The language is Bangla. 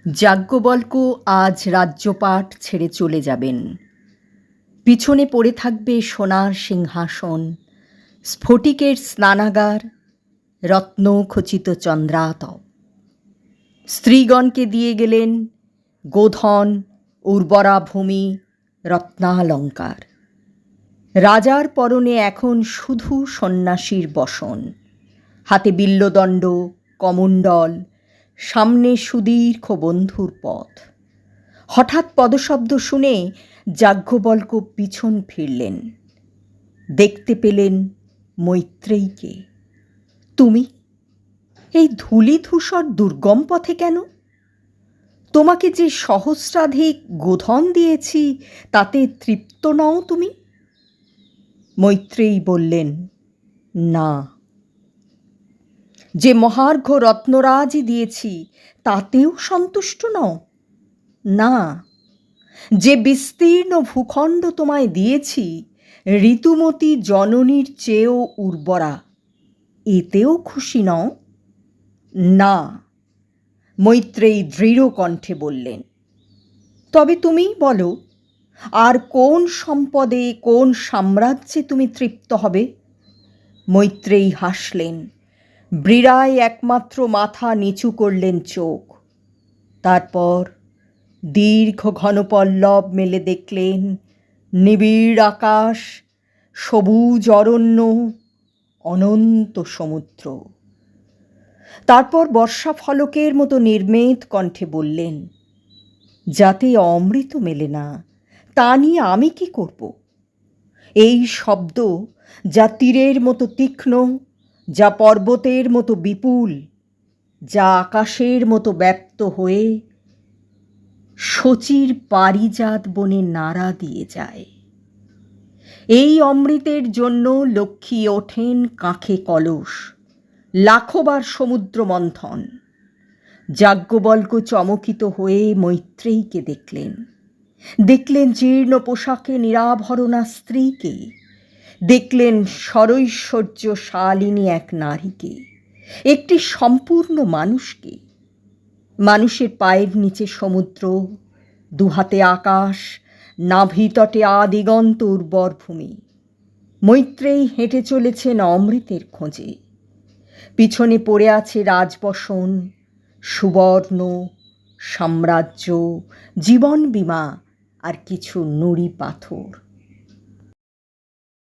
যাজ্ঞবল্ক্য আজ রাজ্যপাট ছেড়ে চলে যাবেন। পিছনে পড়ে থাকবে সোনার সিংহাসন, স্ফটিকের স্নানাগার, রত্নখচিত চন্দ্রাতপ। স্ত্রীগণকে দিয়ে গেলেন গোধন, উর্বরা ভূমি, রত্নালঙ্কার। রাজার পরনে এখন শুধু সন্ন্যাসীর বসন, হাতে বিল্বদণ্ড, কমণ্ডল, সামনে সুদীর্ঘ বন্ধুর পথ। হঠাৎ পদশব্দ শুনে যাজ্ঞবল্ক্য পিছন ফিরলেন। দেখতে পেলেন মৈত্রেয়ীকে। তুমি এই ধূলিধূসর দুর্গম পথে কেন? তোমাকে যে সহস্রাধিক গোধন দিয়েছি তাতে তৃপ্ত নও তুমি? মৈত্রেয়ী বললেন, না। যে মহার্ঘ রত্নরাজি দিয়েছি তাতেও সন্তুষ্ট নও? না। যে বিস্তীর্ণ ভূখণ্ড তোমায় দিয়েছি ঋতুমতী জননীর চেয়েও উর্বরা, এতেও খুশি নও? না। মৈত্রেয়ী দৃঢ় কণ্ঠে বললেন, তবে তুমিই বলো, আর কোন সম্পদে, কোন সাম্রাজ্যে তুমি তৃপ্ত হবে? মৈত্রেয়ী হাসলেন। বৃরায় একমাত্র মাথা নিচু করলেন চোখ। তারপর দীর্ঘ ঘন পল্লব মেলে দেখলেন নিবিড় আকাশ, সবুজ অরণ্য, অনন্ত সমুদ্র। তারপর বর্ষাফলকের মতো নির্মেদ কণ্ঠে বললেন, যাতে অমৃত মেলে না তা নিয়ে আমি কি করব? এই শব্দ যা তীরের মতো তীক্ষ্ণ, যা পর্বতের মতো বিপুল, যা আকাশের মতো ব্যপ্ত হয়ে শচীর পারিজাত বনে নাড়া দিয়ে যায়। এই অমৃতের জন্য লক্ষ্মী ওঠেন কাঁখে কলস, লাখবার সমুদ্র মন্থন। যাজ্ঞবল্ক্য চমকিত হয়ে মৈত্রেয়ীকে দেখলেন। দেখলেন জীর্ণ পোশাকে নিরাভরণা স্ত্রীকে। দেখলেন সরৈশ্বর্যশালিনী এক নারীকে, একটি সম্পূর্ণ মানুষকে। মানুষের পায়ের নিচে সমুদ্র, দুহাতে আকাশ, নাভিতটে আদিগন্ত উর্বর ভূমি। মৈত্রেয়ী হেঁটে চলেছেন অমৃতের খোঁজে। পিছনে পড়ে আছে রাজবসন, সুবর্ণ, সাম্রাজ্য, জীবন বীমা আর কিছু নুড়ি পাথর।